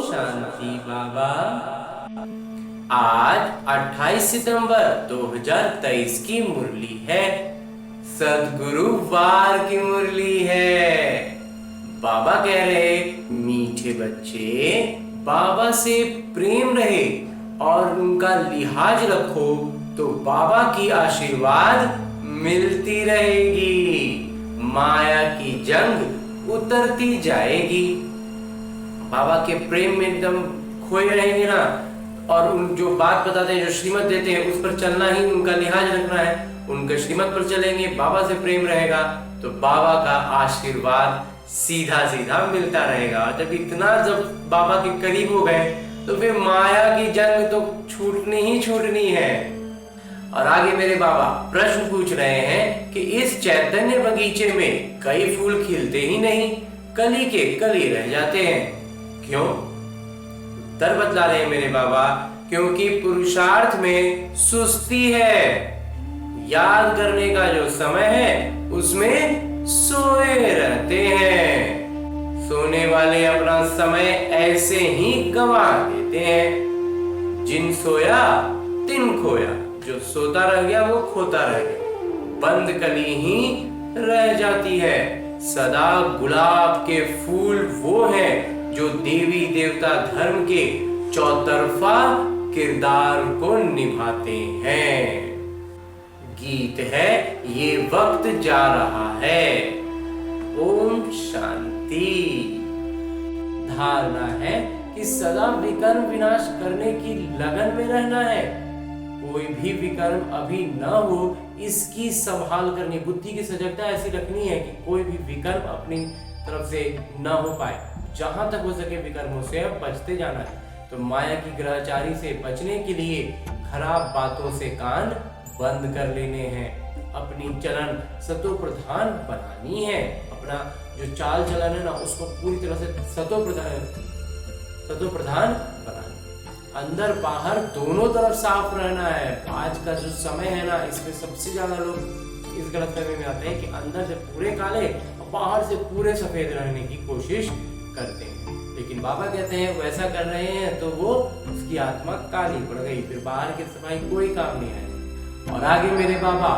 शांति बाबा। आज 28 सितंबर 2023 की मुरली है। सदगुरु वार की मुरली है। बाबा कह रहे मीठे बच्चे बाबा से प्रेम रहे और उनका लिहाज रखो तो बाबा की आशीर्वाद मिलती रहेगी। माया की जंग उतरती जाएगी। बाबा के प्रेम में एकदम खोए रहेंगे ना, और उन जो बात बताते हैं, जो श्रीमत देते हैं, उस पर चलना ही, उनका लिहाज रखना है, उनके श्रीमत पर चलेंगे, बाबा से प्रेम रहेगा तो बाबा का आशीर्वाद सीधा सीधा मिलता रहेगा। जब इतना जब बाबा के करीब हो गए तो फिर माया की जंग तो छूटनी ही छूटनी है। और आगे मेरे बाबा प्रश्न पूछ रहे हैं कि इस चैतन्य बगीचे में कई फूल खिलते ही नहीं, कली के कली रह जाते हैं, क्यों? उत्तर बतला रहे हैं मेरे बाबा, क्योंकि पुरुषार्थ में सुस्ती है। याद करने का जो समय है उसमें सोए रहते हैं। सोने वाले अपना समय ऐसे ही गंवा देते हैं। जिन सोया तिन खोया, जो सोता रह गया वो खोता रह गया। बंद कली ही रह जाती है। सदा गुलाब के फूल वो हैं जो देवी देवता धर्म के चौतरफा किरदार को निभाते हैं। गीत है ये वक्त जा रहा है। ओम शांति। धारणा है कि सदा विकर्म विनाश करने की लगन में रहना है। कोई भी विकर्म अभी न हो इसकी संभाल करनी, बुद्धि की सजगता ऐसी रखनी है कि कोई भी विकर्म अपनी तरफ से न हो पाए। जहां तक हो सके विकर्मों से बचते जाना है। तो माया की ग्रहचारी से बचने के लिए खराब बातों से कान बंद कर लेने हैं। अपनी चलन सतो प्रधान बनानी है। अपना जो चाल चलन है ना, उसको पूरी तरह से सतो प्रधान बनाना। अंदर बाहर दोनों तरफ साफ रहना है। आज का जो समय है ना, इसमें सबसे ज्यादा लोग इस गलतफहमी में आते हैं कि अंदर से पूरे काले और बाहर से पूरे सफेद रहने की कोशिश करते हैं। लेकिन बाबा कहते हैं वैसा कर रहे हैं तो वो उसकी आत्मा काली पड़ गई, फिर बाहर की सफाई कोई काम नहीं है। और आगे मेरे बाबा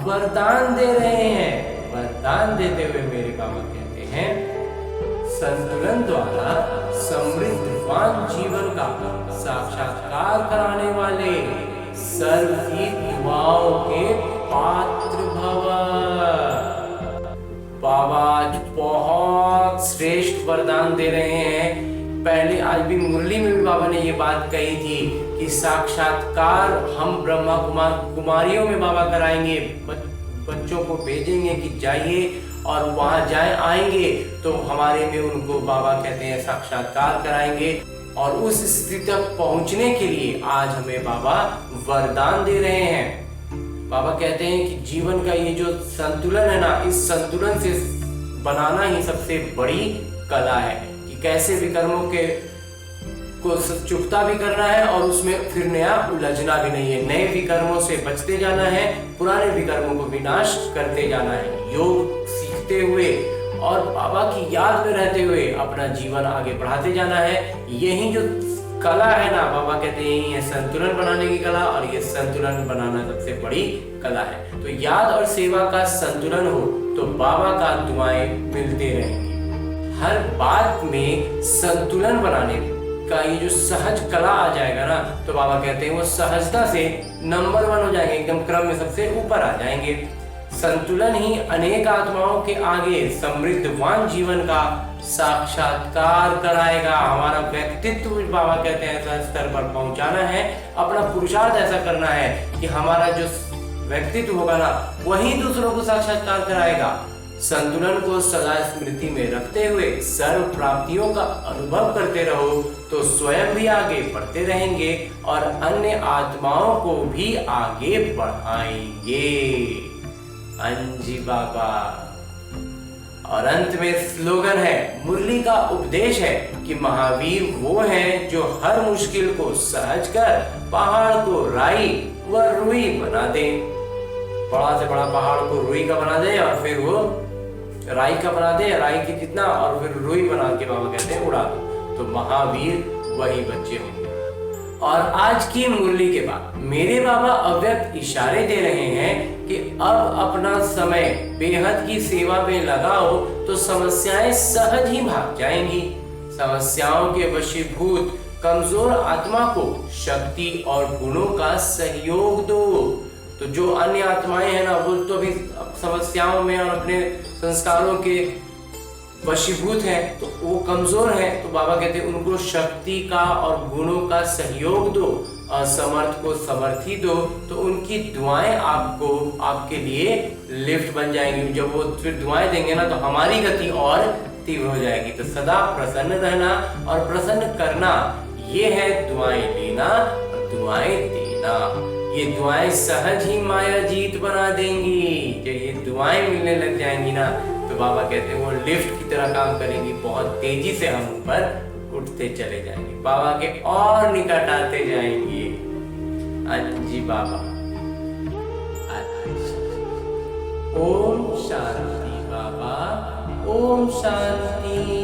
वरदान दे रहे हैं। वरदान देते हुए मेरे बाबा कहते हैं संतुलन द्वारा समृद्धवान जीवन का साक्षात्कार कराने वाले सर्वहित युवाओं के पात्र भव। बाबा आज बहुत श्रेष्ठ वरदान दे रहे हैं। पहले आज भी मुरली में भी बाबा ने ये बात कही थी कि साक्षात्कार हम ब्रह्मा कुमारियों में बाबा कराएंगे। बच्चों को भेजेंगे कि जाइए, और वहां जाए आएंगे तो हमारे में उनको बाबा कहते हैं साक्षात्कार कराएंगे। और उस स्थिति तक पहुंचने के लिए आज हमें बाबा वरदान दे रहे हैं। बाबा कहते हैं कि जीवन का ये जो संतुलन है ना, इस संतुलन से बनाना ही सबसे बड़ी कला है कि कैसे विकर्मों को चुकता भी करना है और उसमें फिर नया उलझना भी नहीं है। नए विकर्मों से बचते जाना है, पुराने विकर्मों को विनाश करते जाना है। योग सीखते हुए और बाबा की याद में रहते हुए अपना जीवन आगे बढ़ाते जाना है। यही जो कला है ना, बाबा कहते हैं ये संतुलन बनाने की कला, और ये संतुलन बनाना सबसे बड़ी कला है। तो याद और सेवा का संतुलन हो तो बाबा का दुआएं मिलते रहेंगी। हर बात में संतुलन बनाने का ये जो सहज कला आ जाएगा ना, तो बाबा कहते हैं वो सहजता से नंबर 1 हो जाएंगे, एकदम क्रम में सबसे ऊपर आ जाएंगे। संतुलन ही अनेक आत्माओं के आगे समृद्धवान जीवन का साक्षात्कार कराएगा। हमारा व्यक्तित्व बाबा कहते हैं ऐसा स्तर पर पहुंचाना है। अपना पुरुषार्थ ऐसा करना है कि हमारा जो व्यक्तित्व होगा ना, वही दूसरों को साक्षात्कार कराएगा। संतुलन को सदा स्मृति में रखते हुए सर्व प्राप्तियों का अनुभव करते रहो तो स्वयं भी आगे बढ़ते रहेंगे और अन्य आत्माओं को भी आगे बढ़ाएंगे। अंजी बाबा। और अंत में स्लोगन है, मुरली का उपदेश है कि महावीर वो हैं जो हर मुश्किल को सहज कर पहाड़ को राई व रुई बना दे। बड़ा से बड़ा पहाड़ को रुई का बना दे और फिर वो राई का बना दे, राई के कितना, और फिर रुई बना के बाबा कहते हैं उड़ा दो। तो महावीर वही बच्चे होंगे। और आज की मुरली के बाद मेरे बाबा अव्यक्त इशारे दे रहे हैं कि अब अपना समय बेहद की सेवा में लगाओ तो समस्याएं सहज ही भाग जाएंगी। समस्याओं के वशीभूत कमजोर आत्मा को शक्ति और गुणों का सहयोग दो। तो जो अन्य आत्माएं हैं ना, वो तो भी समस्याओं में और अपने संस्कारों के वशीभूत हैं, तो वो कमजोर हैं। तो बाबा कहते हैं उनको शक्ति का और गुणों का सहयोग दो, असमर्थ को समर्थी दो, तो उनकी दुआएं आपको आपके लिए लिफ्ट बन जाएंगी। जब वो फिर दुआएं देंगे ना, तो हमारी गति और तीव्र हो जाएगी। तो सदा प्रसन्न रहना और प्रसन्न करना, ये है दुआएं लेना और दुआएं देना। ये दुआएं सहज ही माया जीत बना देंगी। जब ये दुआएं मिलने लग जाएंगी ना, तो बाबा कहते हैं वो लिफ्ट की तरह काम करेंगी। बहुत तेजी से हम ऊपर उठते चले जाएंगे, बाबा के और निकट आते जाएंगे। जी बाबा। ओम शांति बाबा, ओम शांति।